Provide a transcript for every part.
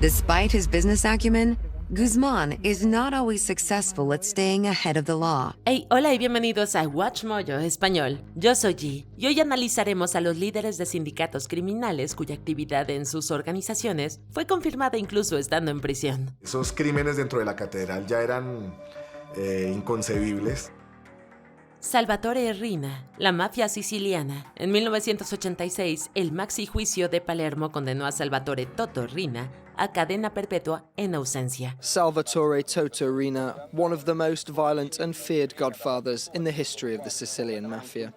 Despite his business acumen, Guzmán is not always successful at staying ahead of the law. Hey, hola y bienvenidos a Watch Mojo Español. Yo soy G y hoy analizaremos a los líderes de sindicatos criminales cuya actividad en sus organizaciones fue confirmada incluso estando en prisión. Esos crímenes dentro de la catedral ya eran inconcebibles. Salvatore Riina, la mafia siciliana. En 1986, el maxi juicio de Palermo condenó a Salvatore Toto Riina a cadena perpetua en ausencia. Salvatore Toto Riina, one of the most violent and feared godfathers in the history of the Sicilian mafia.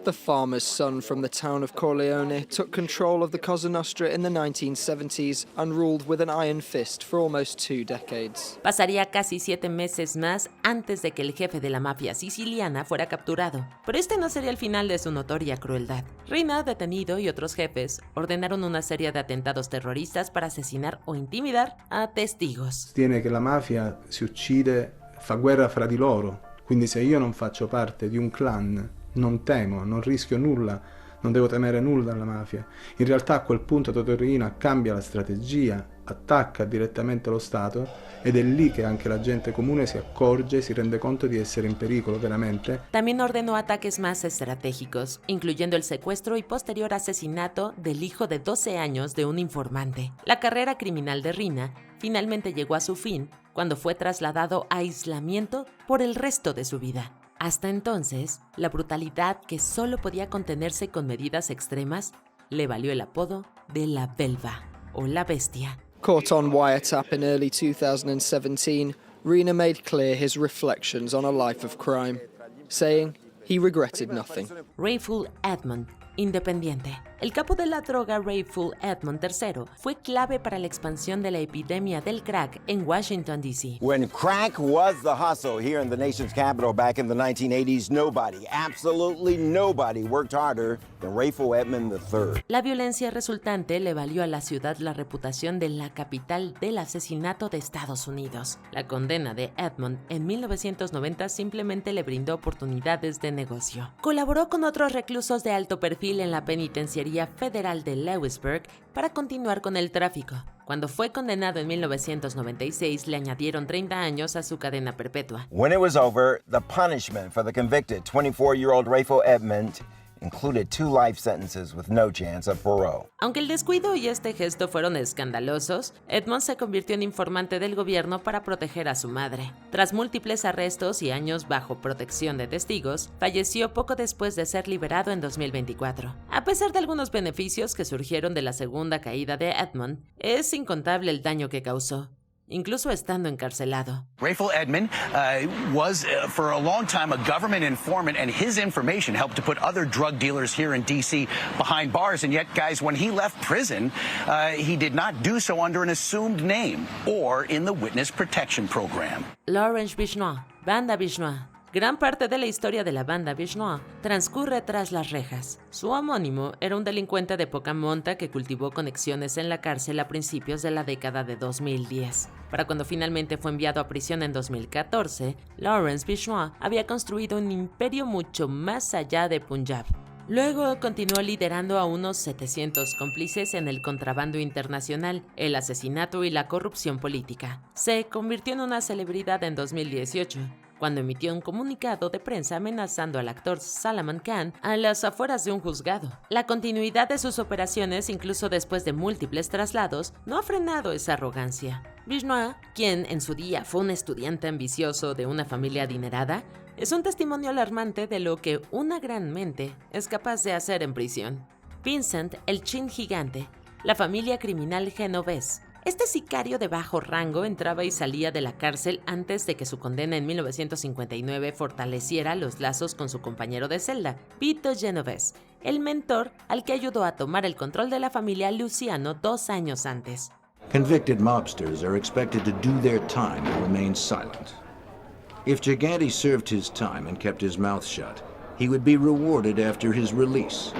The farmer's son from the town of Corleone took control of the Cosa Nostra in the 1970s and ruled with an iron fist for almost 2 decades. Pasaría casi 7 meses más antes de que el jefe de la mafia siciliana fuera capturado, pero este no sería el final de su notoria crueldad. Riina, detenido, y otros jefes ordenaron una serie de atentados terroristas para asesinar o intimidar a testigos. Tiene che la mafia si uccide, fa guerra fra di loro, quindi se io non faccio parte di un clan non temo, non rischio nulla, non devo temere nulla alla mafia. In realtà a quel punto Toto Riina cambia la strategia, attacca direttamente lo Stato ed è lì che anche la gente comune si accorge, si rende conto di essere in pericolo veramente. También ordenó ataques más estratégicos, incluyendo el secuestro y posterior asesinato del hijo de 12 años de un informante. La carrera criminal de Riina finalmente llegó a su fin cuando fue trasladado a aislamiento por el resto de su vida. Hasta entonces, la brutalidad que solo podía contenerse con medidas extremas le valió el apodo de la Belva o la Bestia. Caught on wiretap in early 2017, Riina made clear his reflections on a life of crime, saying he regretted nothing. Rayful Edmond, independiente. El capo de la droga Rayful Edmond III fue clave para la expansión de la epidemia del crack en Washington, D.C. When crack was the hustle here in the nation's capital back in the 1980s, nobody, absolutely nobody worked harder than Rayful Edmond III. La violencia resultante le valió a la ciudad la reputación de la capital del asesinato de Estados Unidos. La condena de Edmond en 1990 simplemente le brindó oportunidades de negocio. Colaboró con otros reclusos de alto perfil en la penitenciaría federal de Lewisburg para continuar con el tráfico. Cuando fue condenado en 1996, le añadieron 30 años a su cadena perpetua. When it was over, the punishment for the convicted 24-year-old Rayful Edmond included 2 life sentences with no chance of parole. Aunque el descuido y este gesto fueron escandalosos, Edmond se convirtió en informante del gobierno para proteger a su madre. Tras múltiples arrestos y años bajo protección de testigos, falleció poco después de ser liberado en 2024. A pesar de algunos beneficios que surgieron de la segunda caída de Edmond, es incontable el daño que causó, incluso estando encarcelado. Rayful Edmond was for a long time a government informant, and his information helped to put other drug dealers here in D.C. behind bars. And yet, guys, when he left prison, he did not do so under an assumed name or in the Witness Protection Program. Laurence Bichnois, Banda Bichnois. Gran parte de la historia de la banda Bichnois transcurre tras las rejas. Su homónimo era un delincuente de poca monta que cultivó conexiones en la cárcel a principios de la década de 2010. Para cuando finalmente fue enviado a prisión en 2014, Laurence Bichnois había construido un imperio mucho más allá de Punjab. Luego continuó liderando a unos 700 cómplices en el contrabando internacional, el asesinato y la corrupción política. Se convirtió en una celebridad en 2018. Cuando emitió un comunicado de prensa amenazando al actor Salman Khan a las afueras de un juzgado. La continuidad de sus operaciones, incluso después de múltiples traslados, no ha frenado esa arrogancia. Bichnois, quien en su día fue un estudiante ambicioso de una familia adinerada, es un testimonio alarmante de lo que una gran mente es capaz de hacer en prisión. Vincent, el Chin Gigante, la familia criminal genovés. Este sicario de bajo rango entraba y salía de la cárcel antes de que su condena en 1959 fortaleciera los lazos con su compañero de celda, Vito Genovese, el mentor al que ayudó a tomar el control de la familia Luciano 2 años antes. Convicted mobsters are expected to do their time and remain silent. If Gigante served his time and kept his mouth shut, he would be rewarded after his release.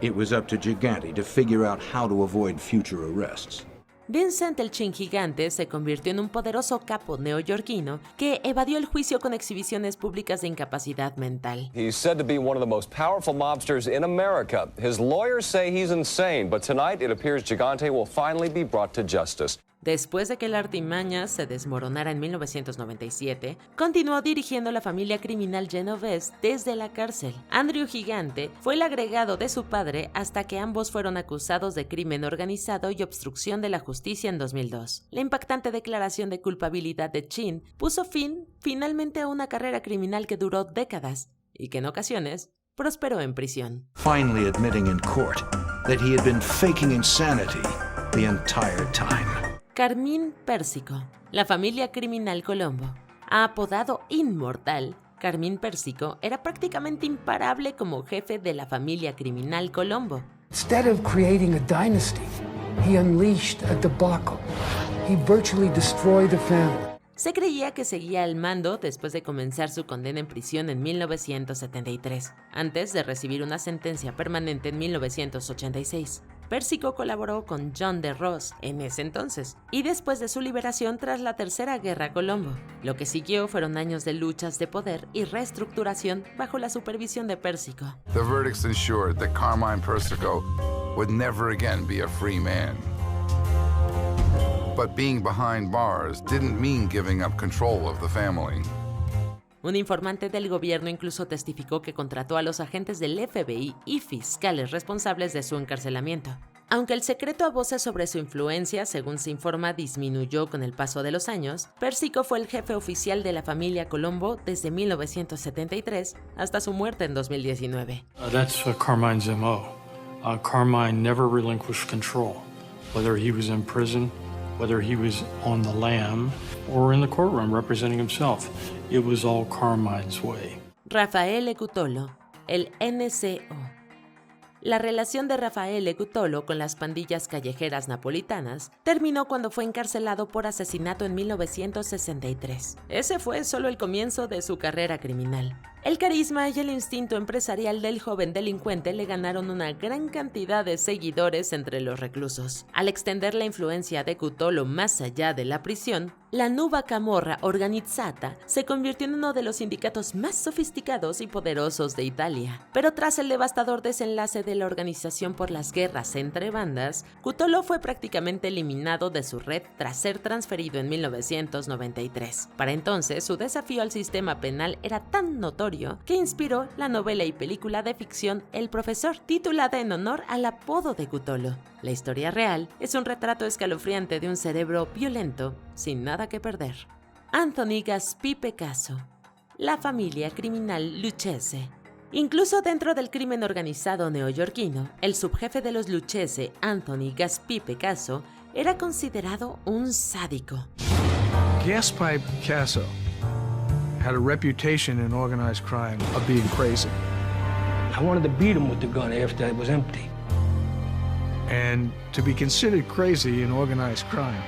It was up to Gigante to figure out how to avoid future arrests. Vincent el Chin Gigante se convirtió en un poderoso capo neoyorquino que evadió el juicio con exhibiciones públicas de incapacidad mental. He's said to be one of the most powerful mobsters in America. His lawyers say he's insane, but tonight it appears Gigante will finally be brought to justice. Después de que la artimaña se desmoronara en 1997, continuó dirigiendo la familia criminal Genovese desde la cárcel. Andrew Gigante fue el agregado de su padre hasta que ambos fueron acusados de crimen organizado y obstrucción de la justicia en 2002. La impactante declaración de culpabilidad de Chin puso fin finalmente a una carrera criminal que duró décadas y que en ocasiones prosperó en prisión. Finally admitting in court that he had been faking insanity the entire time. Carmine Persico, la familia criminal Colombo. Apodado Inmortal, Carmine Persico era prácticamente imparable como jefe de la familia criminal Colombo. Instead of creating a dynasty, he unleashed a debacle. He virtually destroyed the family. Se creía que seguía al mando después de comenzar su condena en prisión en 1973, antes de recibir una sentencia permanente en 1986. Persico colaboró con John de Ross en ese entonces, y después de su liberación tras la Tercera Guerra Colombo. Lo que siguió fueron años de luchas de poder y reestructuración bajo la supervisión de Persico. The verdicts ensured that Carmine Persico would never again be a free man. But being behind bars didn't mean giving up control of the family. Un informante del gobierno incluso testificó que contrató a los agentes del FBI y fiscales responsables de su encarcelamiento. Aunque el secreto a voces sobre su influencia, según se informa, disminuyó con el paso de los años, Persico fue el jefe oficial de la familia Colombo desde 1973 hasta su muerte en 2019. That's Carmine's MO. Carmine never relinquished control, whether he was in prison, whether he was on the lam or in the courtroom representing himself. It was all Carmine's way. Raffaele Cutolo, el NCO. La relación de Raffaele Cutolo con las pandillas callejeras napolitanas terminó cuando fue encarcelado por asesinato en 1963. Ese fue solo el comienzo de su carrera criminal. El carisma y el instinto empresarial del joven delincuente le ganaron una gran cantidad de seguidores entre los reclusos. Al extender la influencia de Cutolo más allá de la prisión, la Nueva Camorra Organizzata se convirtió en uno de los sindicatos más sofisticados y poderosos de Italia. Pero tras el devastador desenlace de la organización por las guerras entre bandas, Cutolo fue prácticamente eliminado de su red tras ser transferido en 1993. Para entonces, su desafío al sistema penal era tan notorio que inspiró la novela y película de ficción El Profesor, titulada en honor al apodo de Cutolo. La historia real es un retrato escalofriante de un cerebro violento sin nada que perder. Anthony Gaspì Picasso, la familia criminal Lucchese. Incluso dentro del crimen organizado neoyorquino, el subjefe de los Lucchese, Anthony Gaspì Picasso, era considerado un sádico. Gaspì Picasso had a reputation in organized crime of being crazy. I wanted to beat him with the gun after it was empty. And to be considered crazy in organized crime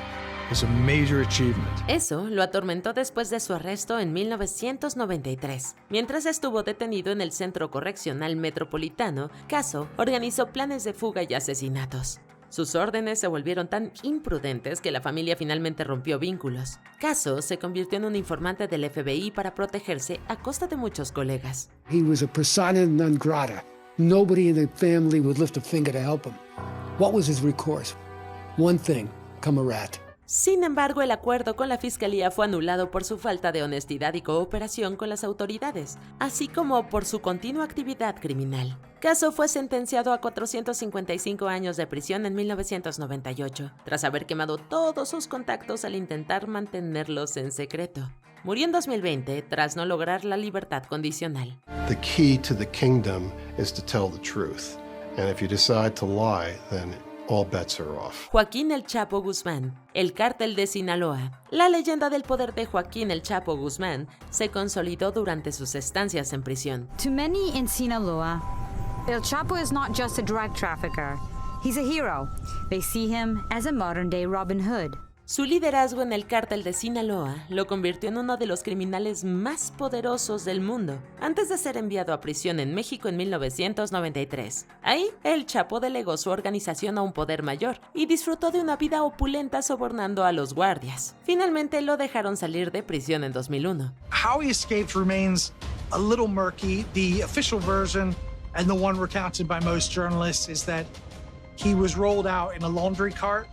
is a major achievement. Eso lo atormentó después de su arresto en 1993. Mientras estuvo detenido en el Centro Correccional Metropolitano, Caso organizó planes de fuga y asesinatos. Sus órdenes se volvieron tan imprudentes que la familia finalmente rompió vínculos. Caso se convirtió en un informante del FBI para protegerse a costa de muchos colegas. He was a persona non grata. Nobody in the family would lift a finger to help him. What was his recourse? One thing, come a rat. Sin embargo, el acuerdo con la fiscalía fue anulado por su falta de honestidad y cooperación con las autoridades, así como por su continua actividad criminal. Caso fue sentenciado a 455 años de prisión en 1998, tras haber quemado todos sus contactos al intentar mantenerlos en secreto. Murió en 2020 tras no lograr la libertad condicional. The key to the kingdom is to tell the truth, and if you decide to lie, then all bets are off. Joaquín El Chapo Guzmán, el cártel de Sinaloa. La leyenda del poder de Joaquín El Chapo Guzmán se consolidó durante sus estancias en prisión. To many in Sinaloa, El Chapo is not just a drug trafficker. He's a hero. They see him as a modern-day Robin Hood. Su liderazgo en el cártel de Sinaloa lo convirtió en uno de los criminales más poderosos del mundo, antes de ser enviado a prisión en México en 1993. Ahí, el Chapo delegó su organización a un poder mayor y disfrutó de una vida opulenta sobornando a los guardias. Finalmente lo dejaron salir de prisión en 2001. How he escaped remains a little murky. The official version, and the one recounted by most journalists, is that he was rolled out in a laundry cart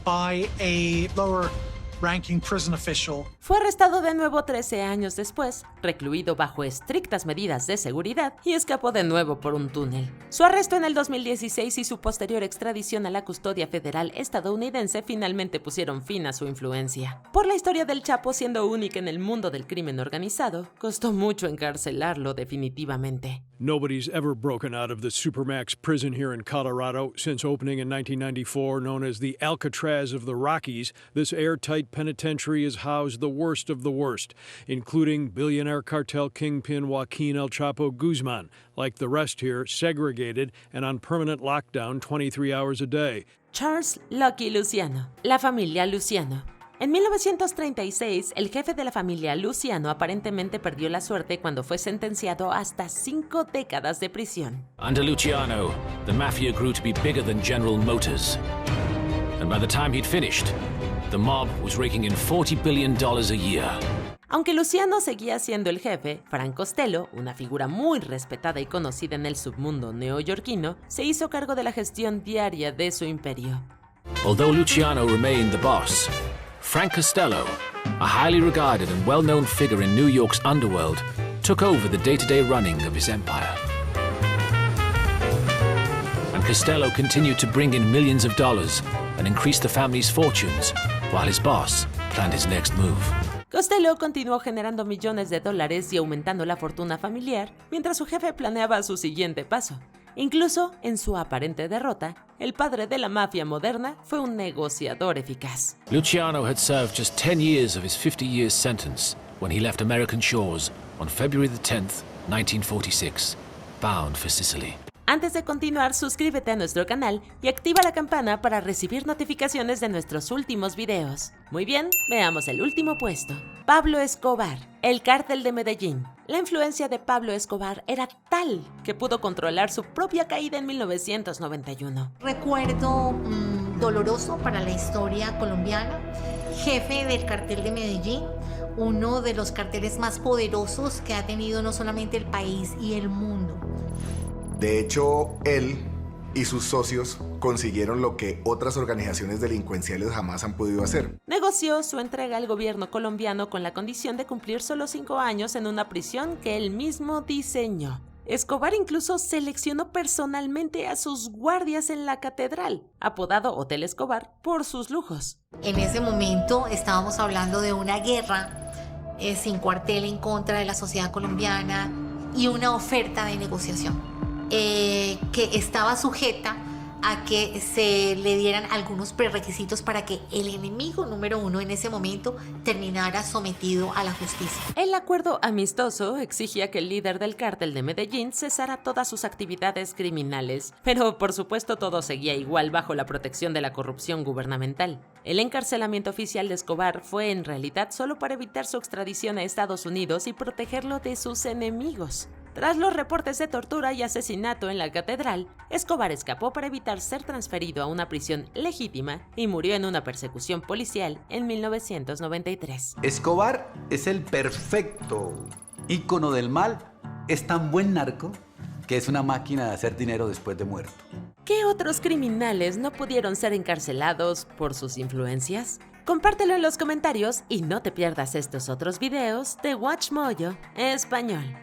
by a lower-ranking prison official. Fue arrestado de nuevo 13 años después, recluido bajo estrictas medidas de seguridad y escapó de nuevo por un túnel. Su arresto en el 2016 y su posterior extradición a la custodia federal estadounidense finalmente pusieron fin a su influencia. Por la historia del Chapo siendo única en el mundo del crimen organizado, costó mucho encarcelarlo definitivamente. Nobody's ever broken out of the Supermax prison here in Colorado since opening in 1994, known as the Alcatraz of the Rockies. This airtight penitentiary has housed the worst of the worst, including billionaire cartel kingpin Joaquin El Chapo Guzman, like the rest here, segregated and on permanent lockdown 23 hours a day. Charles Lucky Luciano, la familia Luciano. En 1936, el jefe de la familia Luciano aparentemente perdió la suerte cuando fue sentenciado hasta 5 décadas de prisión. Under Luciano, the mafia grew to be bigger than General Motors. And by the time he'd finished, the mob was raking in $40 billion a year. Aunque Luciano seguía siendo el jefe, Frank Costello, una figura muy respetada y conocida en el submundo neoyorquino, se hizo cargo de la gestión diaria de su imperio. Although Luciano remained the boss, Frank Costello, a highly regarded and well-known figure in New York's underworld, took over the day-to-day running of his empire. And Costello continued to bring in millions of dollars and increase the family's fortunes, while his boss planned his next move. Costello continuó generando millones de dólares y aumentando la fortuna familiar, mientras su jefe planeaba su siguiente paso. Incluso, en su aparente derrota, el padre de la mafia moderna fue un negociador eficaz. Luciano had served just 10 years of his 50-year sentence when he left American shores on February 10th, 1946, bound for Sicily. Antes de continuar, suscríbete a nuestro canal y activa la campana para recibir notificaciones de nuestros últimos videos. Muy bien, veamos el último puesto. Pablo Escobar, el cártel de Medellín. La influencia de Pablo Escobar era tal que pudo controlar su propia caída en 1991. Recuerdo doloroso para la historia colombiana, jefe del cartel de Medellín, uno de los carteles más poderosos que ha tenido no solamente el país y el mundo. De hecho, él y sus socios consiguieron lo que otras organizaciones delincuenciales jamás han podido hacer. Negoció su entrega al gobierno colombiano con la condición de cumplir solo 5 años en una prisión que él mismo diseñó. Escobar incluso seleccionó personalmente a sus guardias en la catedral, apodado Hotel Escobar por sus lujos. En ese momento estábamos hablando de una guerra sin cuartel en contra de la sociedad colombiana y una oferta de negociación. Que estaba sujeta a que se le dieran algunos prerequisitos para que el enemigo número 1 en ese momento terminara sometido a la justicia. El acuerdo amistoso exigía que el líder del cártel de Medellín cesara todas sus actividades criminales, pero por supuesto todo seguía igual bajo la protección de la corrupción gubernamental. El encarcelamiento oficial de Escobar fue en realidad solo para evitar su extradición a Estados Unidos y protegerlo de sus enemigos. Tras los reportes de tortura y asesinato en la catedral, Escobar escapó para evitar ser transferido a una prisión legítima y murió en una persecución policial en 1993. Escobar es el perfecto ícono del mal. Es tan buen narco que es una máquina de hacer dinero después de muerto. ¿Qué otros criminales no pudieron ser encarcelados por sus influencias? Compártelo en los comentarios y no te pierdas estos otros videos de WatchMojo Español.